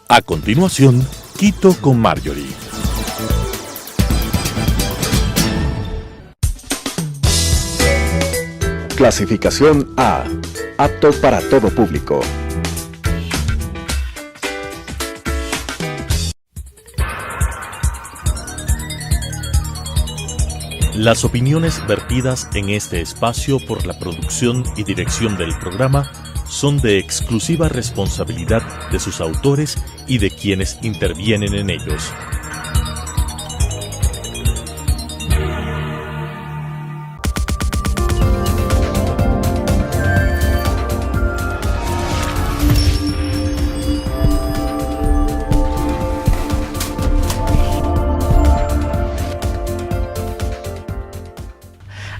A continuación, Quito con Marjorie. Clasificación A. Apto para todo público. Las opiniones vertidas en este espacio por la producción y dirección del programa son de exclusiva responsabilidad de sus autores y de quienes intervienen en ellos.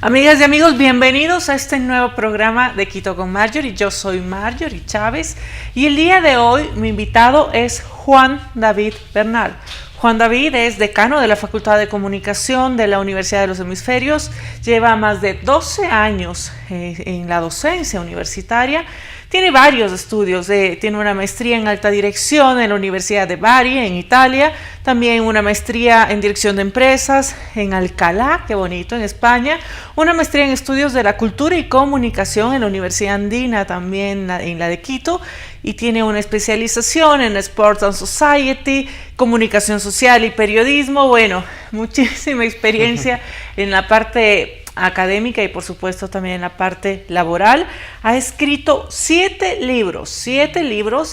Amigas y amigos, bienvenidos a este nuevo programa de Quito con Marjorie. Yo soy Marjorie Chávez y el día de hoy mi invitado es Juan David Bernal. Juan David es decano de la Facultad de Comunicación de la Universidad de los Hemisferios, lleva más de 12 años en la docencia universitaria, tiene varios estudios, tiene una maestría en alta dirección en la Universidad de Bari, en Italia, también una maestría en dirección de empresas en Alcalá, qué bonito, en España, una maestría en estudios de la cultura y comunicación en la Universidad Andina, también en la de Quito, y tiene una especialización en Sports and Society, comunicación social y periodismo. Bueno, muchísima experiencia en la parte académica y por supuesto también en la parte laboral. Ha escrito 7 libros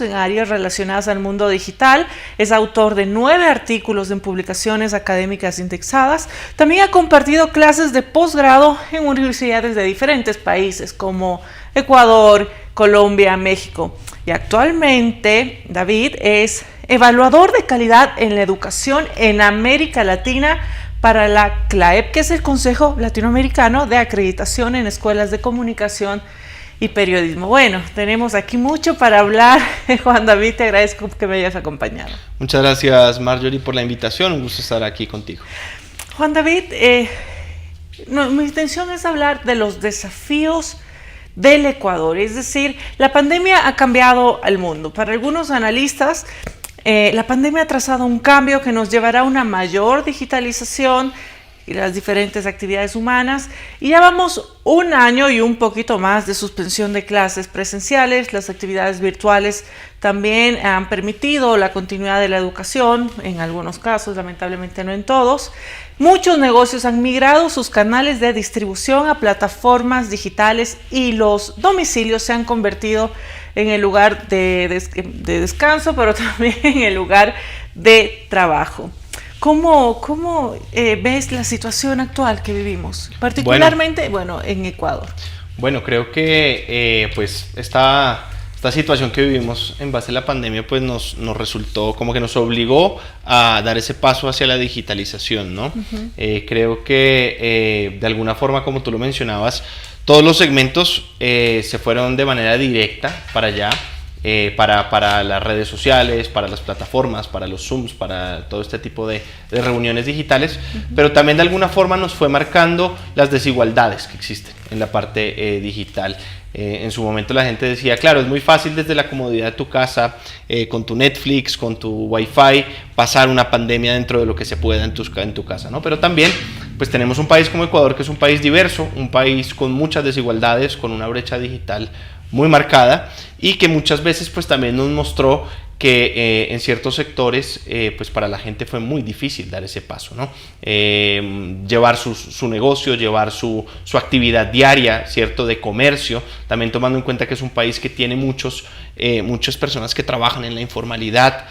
en áreas relacionadas al mundo digital. Es autor de 9 artículos en publicaciones académicas indexadas. También ha compartido clases de posgrado en universidades de diferentes países como Ecuador, Colombia, México. Y actualmente David es evaluador de calidad en la educación en América Latina para la CLAEP, que es el Consejo Latinoamericano de Acreditación en Escuelas de Comunicación y Periodismo. Bueno, tenemos aquí mucho para hablar. Juan David, te agradezco que me hayas acompañado. Muchas gracias, Marjorie, por la invitación. Un gusto estar aquí contigo. Juan David, mi intención es hablar de los desafíos del Ecuador. Es decir, la pandemia ha cambiado al mundo. Para algunos analistas, la pandemia ha trazado un cambio que nos llevará a una mayor digitalización y las diferentes actividades humanas, y ya vamos un año y un poquito más de suspensión de clases presenciales. Las actividades virtuales también han permitido la continuidad de la educación, en algunos casos, lamentablemente no en todos. Muchos negocios han migrado sus canales de distribución a plataformas digitales y los domicilios se han convertido en el lugar de descanso, pero también en el lugar de trabajo. ¿Cómo ves la situación actual que vivimos, particularmente en Ecuador? Bueno, creo que pues esta situación que vivimos en base a la pandemia pues nos resultó como que nos obligó a dar ese paso hacia la digitalización, ¿no? Uh-huh. Creo que de alguna forma, como tú lo mencionabas, todos los segmentos se fueron de manera directa para allá. Para las redes sociales, para las plataformas, para los Zooms, para todo este tipo de reuniones digitales, uh-huh. Pero también de alguna forma nos fue marcando las desigualdades que existen en la parte digital. En su momento la gente decía, claro, es muy fácil desde la comodidad de tu casa, con tu Netflix, con tu Wi-Fi, pasar una pandemia dentro de lo que se pueda en tu casa, ¿no? Pero también pues tenemos un país como Ecuador, que es un país diverso, un país con muchas desigualdades, con una brecha digital muy marcada, y que muchas veces pues también nos mostró que en ciertos sectores pues para la gente fue muy difícil dar ese paso, ¿no? Llevar su negocio, llevar su actividad diaria, ¿cierto? De comercio, también tomando en cuenta que es un país que tiene muchas personas que trabajan en la informalidad,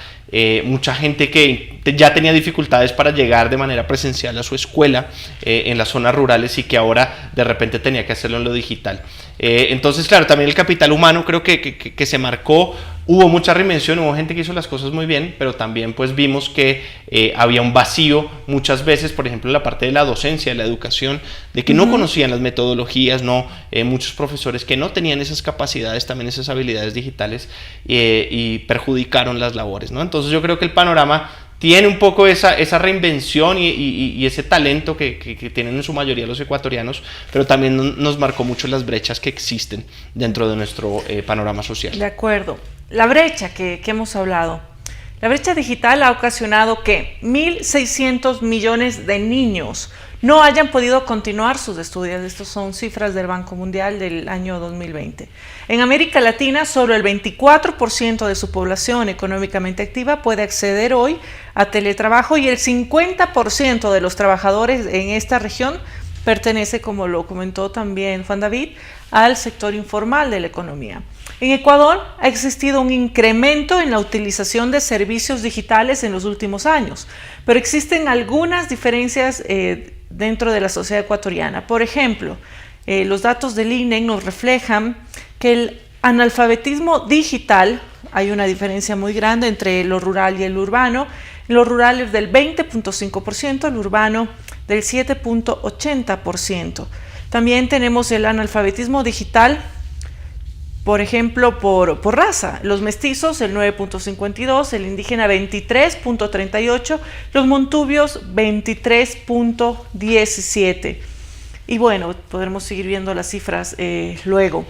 mucha gente que ya tenía dificultades para llegar de manera presencial a su escuela en las zonas rurales y que ahora de repente tenía que hacerlo en lo digital. Entonces, claro, también el capital humano creo que se marcó. Hubo mucha reinvención, hubo gente que hizo las cosas muy bien, pero también pues vimos que había un vacío muchas veces, por ejemplo en la parte de la docencia, de la educación, de que no conocían las metodologías, muchos profesores que no tenían esas capacidades, también esas habilidades digitales, y perjudicaron las labores, ¿no? Entonces yo creo que el panorama tiene un poco esa reinvención y ese talento que tienen en su mayoría los ecuatorianos, pero también nos marcó mucho las brechas que existen dentro de nuestro panorama social. De acuerdo. La brecha que hemos hablado, La brecha digital ha ocasionado que 1.600 millones de niños no hayan podido continuar sus estudios. Estas son cifras del Banco Mundial del año 2020. En América Latina, solo el 24% de su población económicamente activa puede acceder hoy a teletrabajo y el 50% de los trabajadores en esta región pertenece, como lo comentó también Juan David, al sector informal de la economía. En Ecuador ha existido un incremento en la utilización de servicios digitales en los últimos años, pero existen algunas diferencias dentro de la sociedad ecuatoriana. Por ejemplo, los datos del INE nos reflejan que el analfabetismo digital, hay una diferencia muy grande entre lo rural y el urbano. Lo rural es del 20.5%, el urbano del 7.80%. También tenemos el analfabetismo digital, por ejemplo, por raza. Los mestizos, el 9.52%, el indígena 23.38%, los montubios 23.17%. Y bueno, podremos seguir viendo las cifras luego.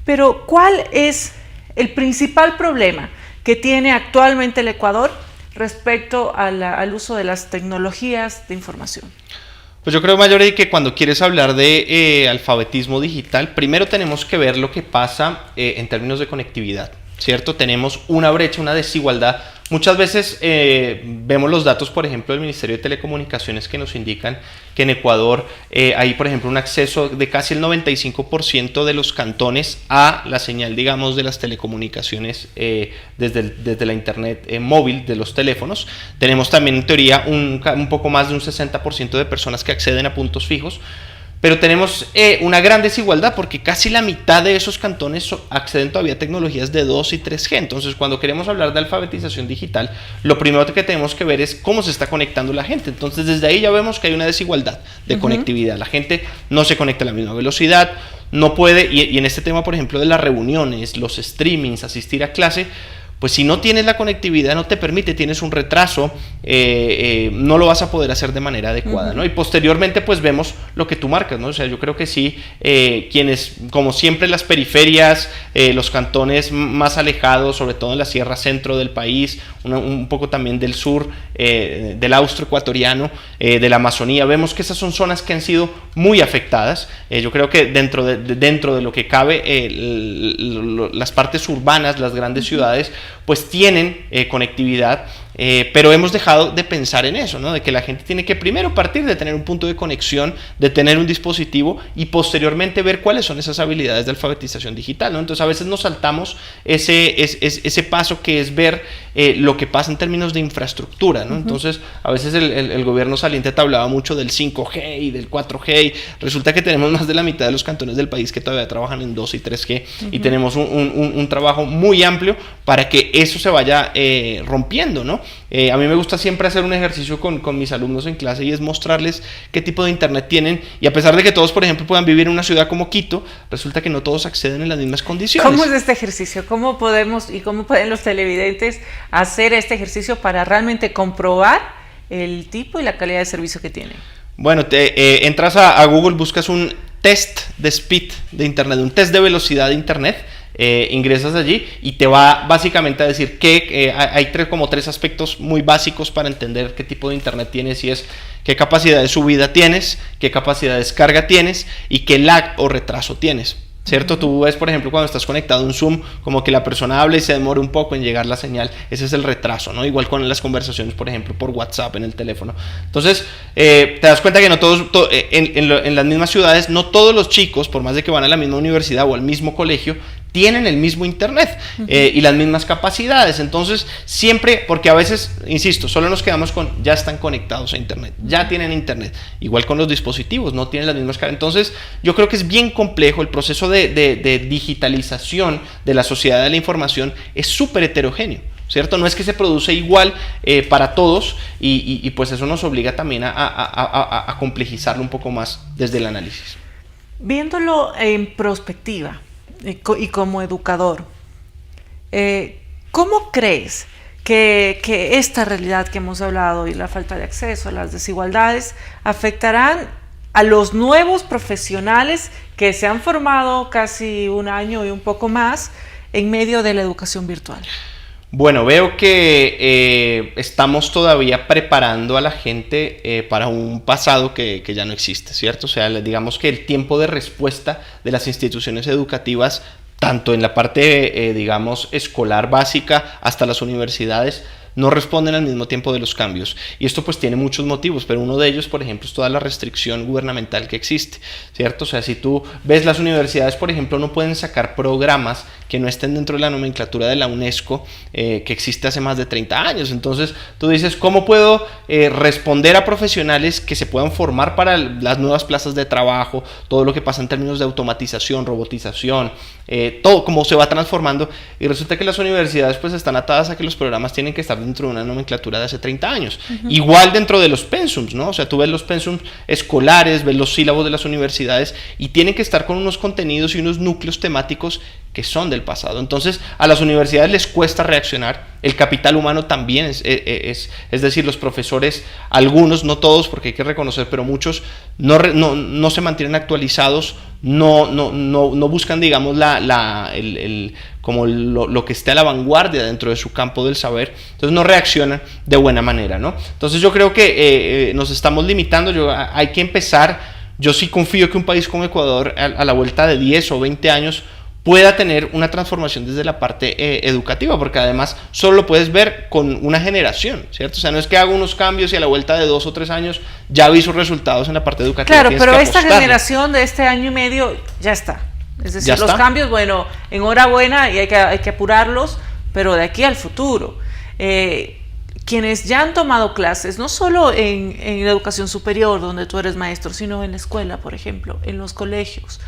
Pero, ¿cuál es el principal problema que tiene actualmente el Ecuador respecto al uso de las tecnologías de información? Pues yo creo, Mayori, que cuando quieres hablar de alfabetismo digital, primero tenemos que ver lo que pasa en términos de conectividad, ¿cierto? Tenemos una brecha, una desigualdad. Muchas veces vemos los datos, por ejemplo, del Ministerio de Telecomunicaciones que nos indican que en Ecuador hay, por ejemplo, un acceso de casi el 95% de los cantones a la señal, digamos, de las telecomunicaciones desde la internet móvil de los teléfonos. Tenemos también, en teoría, un poco más de un 60% de personas que acceden a puntos fijos. Pero tenemos una gran desigualdad porque casi la mitad de esos cantones acceden todavía a tecnologías de 2 y 3G. Entonces, cuando queremos hablar de alfabetización digital, lo primero que tenemos que ver es cómo se está conectando la gente. Entonces, desde ahí ya vemos que hay una desigualdad de conectividad. La gente no se conecta a la misma velocidad, no puede, y en este tema, por ejemplo, de las reuniones, los streamings, asistir a clase, pues si no tienes la conectividad, no te permite, tienes un retraso, no lo vas a poder hacer de manera adecuada, ¿no? Y posteriormente, pues vemos lo que tú marcas, ¿no? O sea, yo creo que sí, quienes, como siempre, las periferias, los cantones más alejados, sobre todo en la sierra centro del país, un poco también del sur, del austro ecuatoriano, de la Amazonía, vemos que esas son zonas que han sido muy afectadas. Yo creo que dentro de lo que cabe, las partes urbanas, las grandes ciudades, pues tienen conectividad, pero hemos dejado de pensar en eso, ¿no? De que la gente tiene que primero partir de tener un punto de conexión, de tener un dispositivo y posteriormente ver cuáles son esas habilidades de alfabetización digital, ¿no? Entonces a veces nos saltamos ese paso que es ver lo que pasa en términos de infraestructura, ¿no? Entonces a veces el gobierno saliente te hablaba mucho del 5G y del 4G y resulta que tenemos más de la mitad de los cantones del país que todavía trabajan en 2 y 3G y tenemos un trabajo muy amplio para que eso se vaya rompiendo, ¿no? A mí me gusta siempre hacer un ejercicio con mis alumnos en clase y es mostrarles qué tipo de internet tienen y a pesar de que todos, por ejemplo, puedan vivir en una ciudad como Quito, resulta que no todos acceden en las mismas condiciones. ¿Cómo es este ejercicio? ¿Cómo podemos y cómo pueden los televidentes hacer este ejercicio para realmente comprobar el tipo y la calidad de servicio que tienen? Bueno, entras a Google, buscas un test de speed de internet, un test de velocidad de internet. Ingresas allí y te va básicamente a decir que hay como tres aspectos muy básicos para entender qué tipo de internet tienes y es qué capacidad de subida tienes, qué capacidad de descarga tienes y qué lag o retraso tienes, ¿cierto? Tú ves, por ejemplo, cuando estás conectado a un Zoom, como que la persona habla y se demora un poco en llegar la señal, ese es el retraso, ¿no? Igual con las conversaciones, por ejemplo, por WhatsApp en el teléfono. Entonces, te das cuenta que no todos, en las mismas ciudades, no todos los chicos, por más de que van a la misma universidad o al mismo colegio, tienen el mismo internet y las mismas capacidades. Entonces siempre, porque a veces, insisto, solo nos quedamos con ya están conectados a internet, ya tienen internet, igual con los dispositivos, no tienen las mismas. Entonces yo creo que es bien complejo el proceso de digitalización de la sociedad de la información, es súper heterogéneo, ¿cierto? No es que se produce igual para todos y pues eso nos obliga también a complejizarlo un poco más desde el análisis. Viéndolo en perspectiva y como educador, ¿cómo crees que esta realidad que hemos hablado y la falta de acceso, las desigualdades, afectarán a los nuevos profesionales que se han formado casi un año y un poco más en medio de la educación virtual? Bueno, veo que estamos todavía preparando a la gente para un pasado que ya no existe, ¿cierto? O sea, digamos que el tiempo de respuesta de las instituciones educativas, tanto en la parte, digamos, escolar básica hasta las universidades, no responden al mismo tiempo de los cambios. Y esto pues tiene muchos motivos, pero uno de ellos, por ejemplo, es toda la restricción gubernamental que existe, ¿cierto? O sea, si tú ves las universidades, por ejemplo, no pueden sacar programas que no estén dentro de la nomenclatura de la UNESCO, que existe hace más de 30 años. Entonces, tú dices, ¿cómo puedo responder a profesionales que se puedan formar para las nuevas plazas de trabajo, todo lo que pasa en términos de automatización, robotización, todo cómo se va transformando? Y resulta que las universidades pues están atadas a que los programas tienen que estar dentro de una nomenclatura de hace 30 años. Igual dentro de los pensums, ¿no? O sea, tú ves los pensums escolares, ves los sílabos de las universidades y tienen que estar con unos contenidos y unos núcleos temáticos que son del pasado. Entonces, a las universidades les cuesta reaccionar. El capital humano también es decir, los profesores, algunos, no todos, porque hay que reconocer, pero muchos no se mantienen actualizados, no buscan, digamos, como lo que esté a la vanguardia dentro de su campo del saber. Entonces no reaccionan de buena manera, ¿no? Entonces yo creo que nos estamos limitando. Hay que empezar. Yo sí confío que un país como Ecuador, a la vuelta de 10 o 20 años, pueda tener una transformación desde la parte educativa, porque además solo lo puedes ver con una generación, ¿cierto? O sea, no es que haga unos cambios y a la vuelta de 2 o 3 años ya vi sus resultados en la parte educativa. Claro, pero esta generación de este año y medio ya está. Es decir, los cambios, bueno, enhorabuena y hay que apurarlos, pero de aquí al futuro. Quienes ya han tomado clases, no solo en la educación superior, donde tú eres maestro, sino en la escuela, por ejemplo, en los colegios,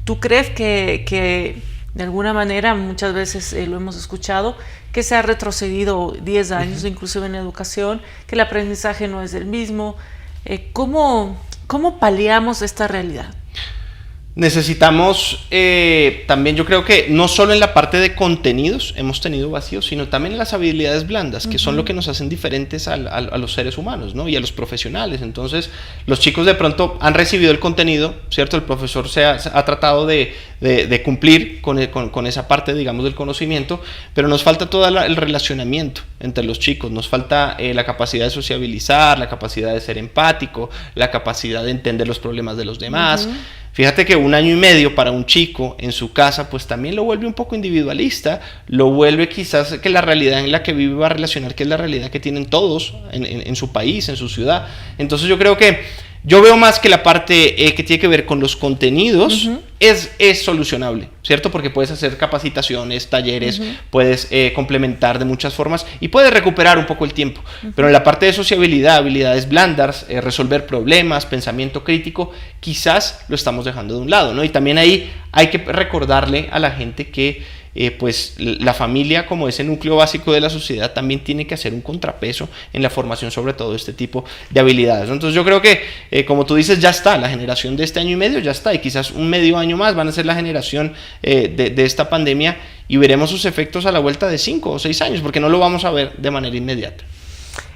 ¿tú crees que de alguna manera, muchas veces lo hemos escuchado, que se ha retrocedido 10 años, inclusive en la educación, que el aprendizaje no es el mismo? ¿Cómo paliamos esta realidad? Necesitamos también, yo creo que no solo en la parte de contenidos hemos tenido vacíos, sino también en las habilidades blandas, que son lo que nos hacen diferentes a los seres humanos, ¿no? Y a los profesionales. Entonces, los chicos de pronto han recibido el contenido, ¿cierto? El profesor se ha tratado de cumplir con esa parte, digamos, del conocimiento, pero nos falta todo el relacionamiento entre los chicos, nos falta la capacidad de sociabilizar, la capacidad de ser empático, la capacidad de entender los problemas de los demás. Fíjate que 1 año y medio para un chico en su casa pues también lo vuelve un poco individualista, lo vuelve quizás que la realidad en la que vive va a relacionar que es la realidad que tienen todos en su país, en su ciudad. Entonces yo creo que yo veo más que la parte que tiene que ver con los contenidos es solucionable, ¿cierto? Porque puedes hacer capacitaciones, talleres, puedes complementar de muchas formas y puedes recuperar un poco el tiempo. Pero en la parte de sociabilidad, habilidades blandas, resolver problemas, pensamiento crítico, quizás lo estamos dejando de un lado, ¿no? Y también ahí hay que recordarle a la gente que pues la familia, como ese núcleo básico de la sociedad, también tiene que hacer un contrapeso en la formación sobre todo de este tipo de habilidades, ¿no? Entonces yo creo que como tú dices, ya está, la generación de este año y medio ya está, y quizás un medio año más van a ser la generación de esta pandemia, y veremos sus efectos a la vuelta de 5 o 6 años, porque no lo vamos a ver de manera inmediata.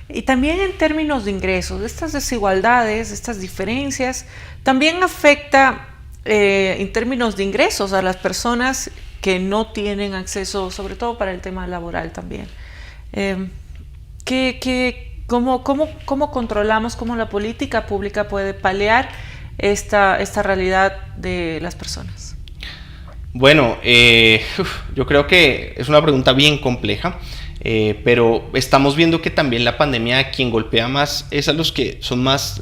Y también en términos de ingresos, estas desigualdades, estas diferencias, también afecta en términos de ingresos a las personas que no tienen acceso, sobre todo para el tema laboral también. ¿Cómo controlamos, cómo la política pública puede paliar esta realidad de las personas? Bueno, yo creo que es una pregunta bien compleja. Pero estamos viendo que también la pandemia a quien golpea más es a los que son más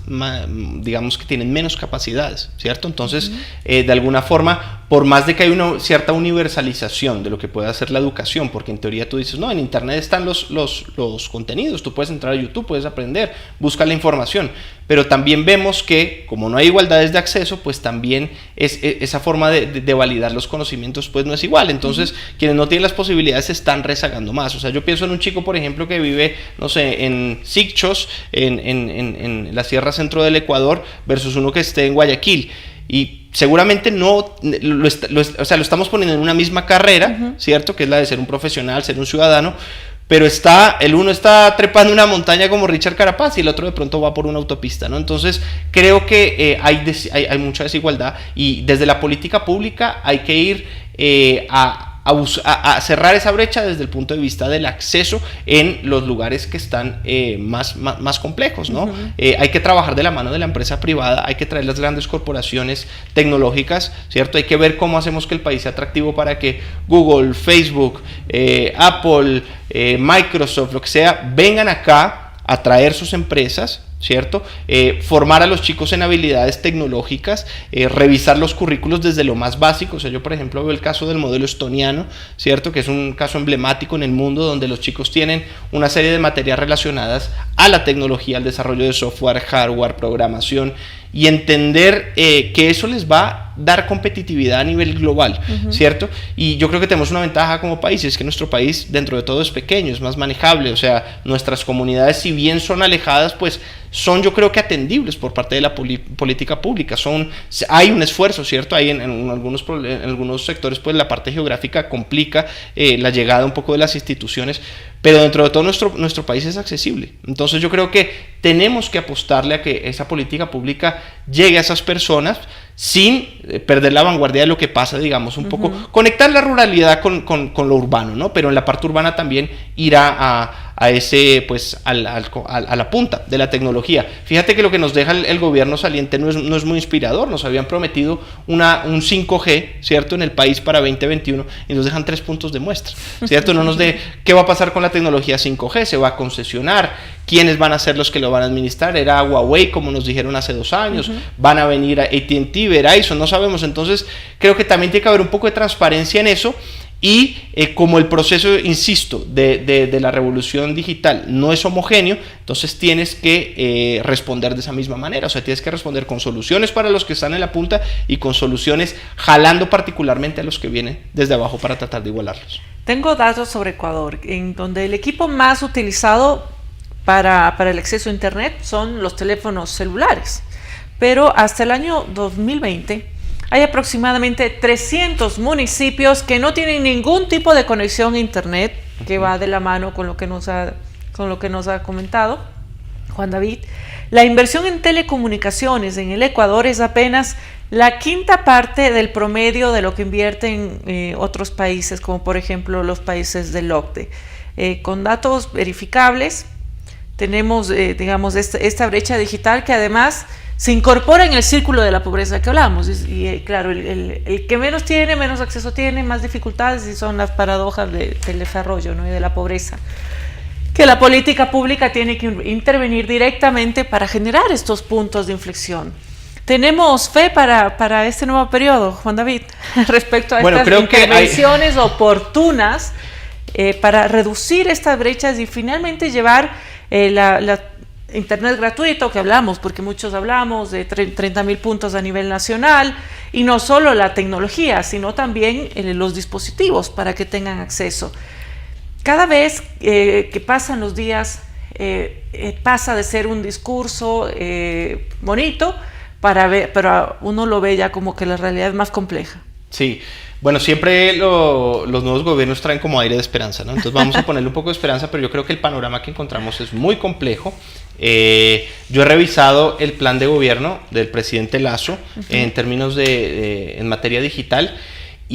digamos que tienen menos capacidades, ¿cierto? Entonces, de alguna forma, por más de que hay una cierta universalización de lo que puede hacer la educación, porque en teoría tú dices, no, en internet están los contenidos, tú puedes entrar a YouTube, puedes aprender, busca la información, pero también vemos que como no hay igualdades de acceso, pues también esa forma de validar los conocimientos pues no es igual. Entonces, quienes no tienen las posibilidades se están rezagando más. O sea, yo pienso en un chico, por ejemplo, que vive, no sé, en Sicchos, en la sierra centro del Ecuador, versus uno que esté en Guayaquil. Y seguramente no lo estamos poniendo en una misma carrera, ¿cierto? Que es la de ser un profesional, ser un ciudadano, pero el uno está trepando una montaña como Richard Carapaz y el otro de pronto va por una autopista, ¿no? Entonces creo que hay mucha desigualdad, y desde la política pública hay que ir a a cerrar esa brecha desde el punto de vista del acceso en los lugares que están más complejos, ¿no? Hay que trabajar de la mano de la empresa privada, hay que traer las grandes corporaciones tecnológicas, ¿cierto? Hay que ver cómo hacemos que el país sea atractivo para que Google, Facebook, Apple, Microsoft, lo que sea, vengan acá a traer sus empresas, ¿cierto? Formar a los chicos en habilidades tecnológicas, revisar los currículos desde lo más básico. O sea, yo por ejemplo veo el caso del modelo estoniano, ¿cierto? Que es un caso emblemático en el mundo donde los chicos tienen una serie de materias relacionadas a la tecnología, al desarrollo de software, hardware, programación, y entender que eso les va a dar competitividad a nivel global, ¿cierto? Y yo creo que tenemos una ventaja como país, y es que nuestro país dentro de todo es pequeño, es más manejable. O sea, nuestras comunidades, si bien son alejadas, pues son, yo creo que atendibles por parte de la política pública. Hay un esfuerzo, ¿cierto? Hay en algunos sectores, pues la parte geográfica complica la llegada un poco de las instituciones, pero dentro de todo nuestro país es accesible. Entonces yo creo que tenemos que apostarle a que esa política pública llegue a esas personas sin perder la vanguardia de lo que pasa, digamos, un poco, conectar la ruralidad con lo urbano, ¿no? Pero en la parte urbana también ir a ese, pues, a la punta de la tecnología. Fíjate que lo que nos deja el gobierno saliente no es muy inspirador. Nos habían prometido un 5G, ¿cierto?, en el país para 2021 y nos dejan 3 puntos de muestra, ¿cierto? No nos de qué va a pasar con la tecnología 5G, se va a concesionar, quiénes van a ser los que lo van a administrar, era Huawei, como nos dijeron hace 2 años, van a venir a AT&T, Verizon, no sabemos. Entonces creo que también tiene que haber un poco de transparencia en eso. Y como el proceso, insisto, de la revolución digital no es homogéneo, entonces tienes que responder de esa misma manera. O sea, tienes que responder con soluciones para los que están en la punta y con soluciones jalando particularmente a los que vienen desde abajo para tratar de igualarlos. Tengo datos sobre Ecuador, en donde el equipo más utilizado para el acceso a Internet son los teléfonos celulares. Pero hasta el año 2020... hay aproximadamente 300 municipios que no tienen ningún tipo de conexión a Internet, que va de la mano con lo que nos ha comentado Juan David. La inversión en telecomunicaciones en el Ecuador es apenas la 1/5 parte del promedio de lo que invierten otros países, como por ejemplo los países del OCDE. Con datos verificables, tenemos digamos esta brecha digital que además se incorpora en el círculo de la pobreza que hablamos, y claro, el que menos tiene, menos acceso tiene, más dificultades, y son las paradojas del desarrollo, ¿no?, y de la pobreza, que la política pública tiene que intervenir directamente para generar estos puntos de inflexión. ¿Tenemos fe para este nuevo periodo, Juan David, respecto a estas intervenciones oportunas para reducir estas brechas y finalmente llevar la Internet gratuito que hablamos, porque muchos hablamos de 30.000 puntos a nivel nacional, y no solo la tecnología, sino también los dispositivos para que tengan acceso? Cada vez que pasan los días, pasa de ser un discurso bonito pero uno lo ve ya como que la realidad es más compleja. Sí. Bueno, siempre los nuevos gobiernos traen como aire de esperanza, ¿no? Entonces vamos a ponerle un poco de esperanza, pero yo creo que el panorama que encontramos es muy complejo. Yo he revisado el plan de gobierno del presidente Lasso en términos en materia digital,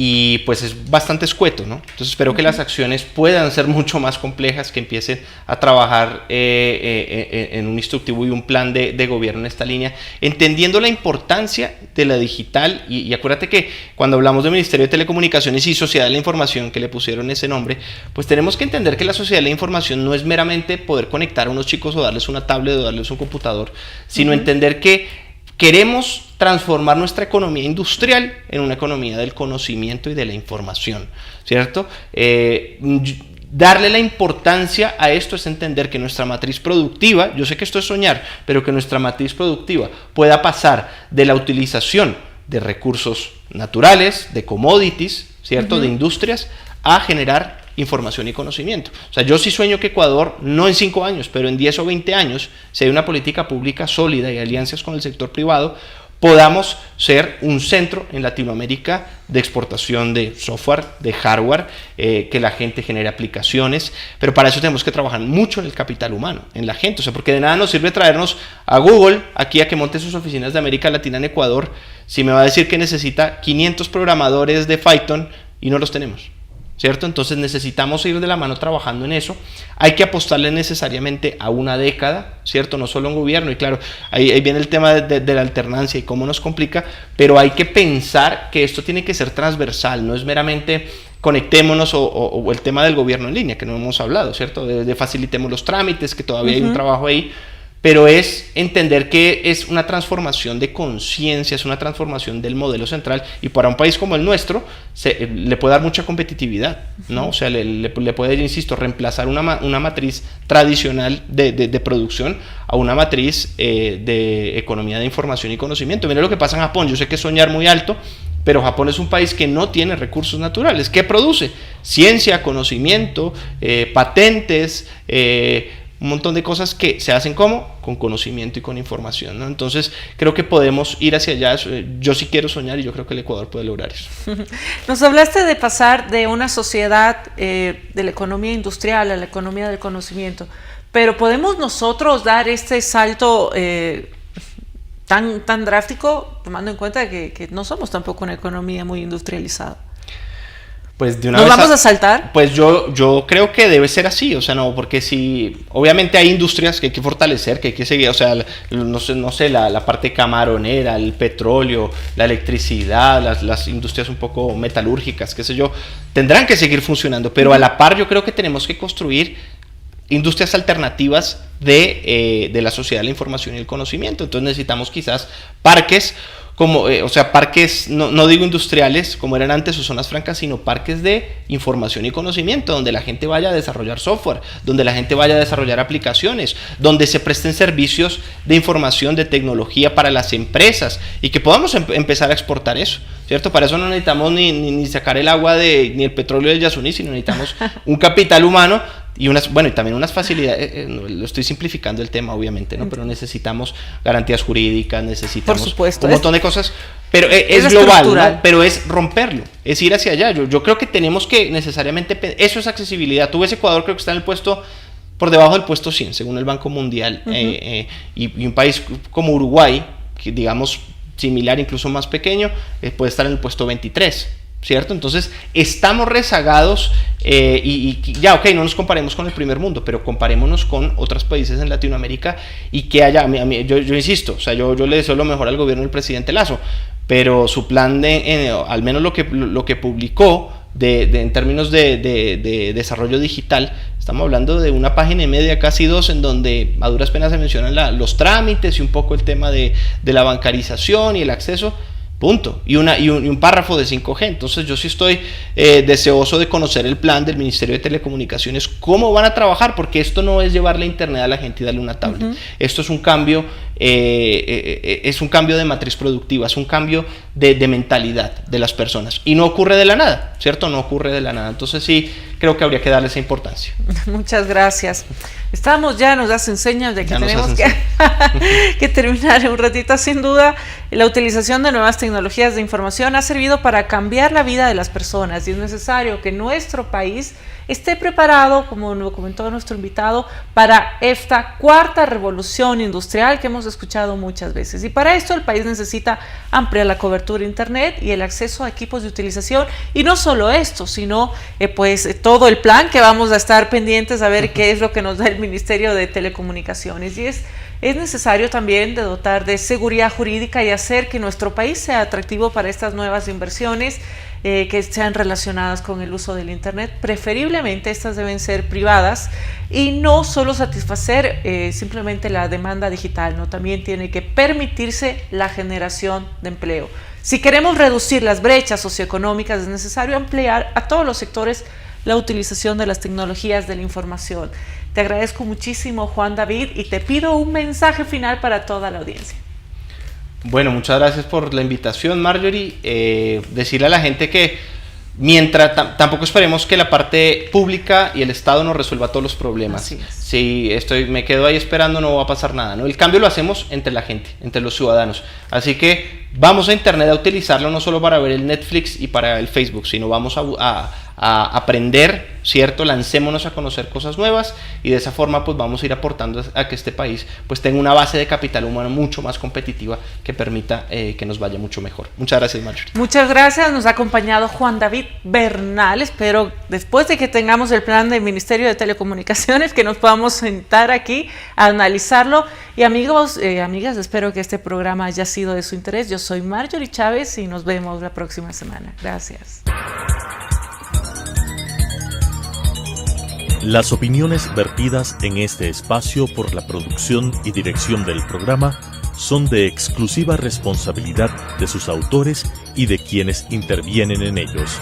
y pues es bastante escueto, ¿no? Entonces espero que las acciones puedan ser mucho más complejas, que empiecen a trabajar en un instructivo y un plan de gobierno en esta línea, entendiendo la importancia de la digital. Y acuérdate que cuando hablamos de Ministerio de Telecomunicaciones y Sociedad de la Información, que le pusieron ese nombre, pues tenemos que entender que la sociedad de la información no es meramente poder conectar a unos chicos o darles una tablet o darles un computador, sino entender que queremos transformar nuestra economía industrial en una economía del conocimiento y de la información, ¿cierto? Darle la importancia a esto es entender que nuestra matriz productiva, yo sé que esto es soñar, pero que nuestra matriz productiva pueda pasar de la utilización de recursos naturales, de commodities, ¿cierto?, de industrias, a generar información y conocimiento. O sea, yo sí sueño que Ecuador, no en 5 años, pero en 10 o 20 años, si hay una política pública sólida y alianzas con el sector privado, podamos ser un centro en Latinoamérica de exportación de software, de hardware, que la gente genere aplicaciones, pero para eso tenemos que trabajar mucho en el capital humano, en la gente. O sea, porque de nada nos sirve traernos a Google aquí a que monte sus oficinas de América Latina en Ecuador, si me va a decir que necesita 500 programadores de Python y no los tenemos. ¿cierto? Entonces necesitamos ir de la mano trabajando en eso. Hay que apostarle necesariamente a una década, ¿cierto? No solo un gobierno, y claro, ahí viene el tema de la alternancia y cómo nos complica, pero hay que pensar que esto tiene que ser transversal, no es meramente conectémonos o el tema del gobierno en línea, que no hemos hablado, ¿cierto? De facilitemos los trámites, que todavía hay un trabajo ahí, pero es entender que es una transformación de conciencia, es una transformación del modelo central, y para un país como el nuestro le puede dar mucha competitividad, ¿no? O sea, le puede, insisto, reemplazar una matriz tradicional de producción a una matriz de economía de información y conocimiento. Mira lo que pasa en Japón. Yo sé que es soñar muy alto, pero Japón es un país que no tiene recursos naturales. ¿Qué produce? Ciencia, conocimiento, patentes, un montón de cosas que se hacen ¿cómo? Con conocimiento y con información, ¿no? Entonces creo que podemos ir hacia allá. Yo sí quiero soñar y yo creo que el Ecuador puede lograr eso. Nos hablaste de pasar de una sociedad de la economía industrial a la economía del conocimiento, pero ¿podemos nosotros dar este salto tan drástico, tomando en cuenta que no somos tampoco una economía muy industrializada? Pues de una ¿Nos vez vamos a saltar? Pues yo creo que debe ser así, o sea, no, porque si, obviamente hay industrias que hay que fortalecer, que hay que seguir, o sea, no sé, la parte camaronera, el petróleo, la electricidad, las industrias un poco metalúrgicas, qué sé yo, tendrán que seguir funcionando, pero a la par yo creo que tenemos que construir industrias alternativas de la sociedad de la información y el conocimiento. Entonces necesitamos quizás parques, parques, no digo industriales como eran antes o zonas francas, sino parques de información y conocimiento, donde la gente vaya a desarrollar software, donde la gente vaya a desarrollar aplicaciones, donde se presten servicios de información, de tecnología para las empresas, y que podamos empezar a exportar eso, ¿cierto? Para eso no necesitamos ni sacar el agua ni el petróleo del Yasuní, sino necesitamos un capital humano y también unas facilidades. Lo estoy simplificando el tema, obviamente, ¿no? Pero necesitamos garantías jurídicas, necesitamos, por supuesto, un montón de cosas, pero es global, ¿no? Pero es romperlo, es ir hacia allá. Yo creo que tenemos que necesariamente, eso es accesibilidad. Tú ves Ecuador, creo que está en el puesto, por debajo del puesto 100, según el Banco Mundial, y un país como Uruguay, que digamos similar, incluso más pequeño, puede estar en el puesto 23. ¿Cierto? Entonces estamos rezagados, y ya, ok, no nos comparemos con el primer mundo, pero comparémonos con otros países en Latinoamérica, y que haya, yo insisto, o sea, yo le deseo lo mejor al gobierno del presidente Lasso, pero su plan al menos lo que publicó en términos de desarrollo digital, estamos hablando de una página y media, casi dos, en donde a duras penas se mencionan los trámites y un poco el tema de la bancarización y el acceso. Punto. Y un párrafo de 5G. Entonces yo sí estoy deseoso de conocer el plan del Ministerio de Telecomunicaciones, cómo van a trabajar, porque esto no es llevarle internet a la gente y darle una tablet. Esto es un cambio, de matriz productiva, es un cambio de mentalidad de las personas. Y no ocurre de la nada, ¿cierto? No ocurre de la nada. Entonces sí, creo que habría que darle esa importancia. Muchas gracias. Estamos ya, nos das señas de que tenemos que terminar en un ratito. Sin duda, la utilización de nuevas tecnologías de información ha servido para cambiar la vida de las personas, y es necesario que nuestro país esté preparado, como lo comentó nuestro invitado, para esta cuarta revolución industrial que hemos escuchado muchas veces. Y para esto el país necesita ampliar la cobertura de internet y el acceso a equipos de utilización, y no solo esto, sino todo el plan que vamos a estar pendientes a ver qué es lo que nos da el Ministerio de Telecomunicaciones. Y es necesario también de dotar de seguridad jurídica y hacer que nuestro país sea atractivo para estas nuevas inversiones que sean relacionadas con el uso del internet. Preferiblemente estas deben ser privadas y no solo satisfacer simplemente la demanda digital, ¿no? También tiene que permitirse la generación de empleo. Si queremos reducir las brechas socioeconómicas, es necesario ampliar a todos los sectores la utilización de las tecnologías de la información. Te agradezco muchísimo, Juan David, y te pido un mensaje final para toda la audiencia. Bueno, muchas gracias por la invitación, Marjorie. Decirle a la gente que tampoco esperemos que la parte pública y el Estado nos resuelva todos los problemas. Si me quedo ahí esperando, no va a pasar nada, ¿no? El cambio lo hacemos entre la gente, entre los ciudadanos. Así que vamos a internet a utilizarlo no solo para ver el Netflix y para el Facebook, sino vamos a aprender, ¿cierto? Lancémonos a conocer cosas nuevas y de esa forma pues vamos a ir aportando a que este país pues tenga una base de capital humano mucho más competitiva que permita que nos vaya mucho mejor. Muchas gracias, Marjorie. Muchas gracias, nos ha acompañado Juan David Bernal. Espero después de que tengamos el plan del Ministerio de Telecomunicaciones que nos podamos sentar aquí a analizarlo. Y amigos, amigas, espero que este programa haya sido de su interés. Yo soy Marjorie Chávez y nos vemos la próxima semana. Gracias. Las opiniones vertidas en este espacio por la producción y dirección del programa son de exclusiva responsabilidad de sus autores y de quienes intervienen en ellos.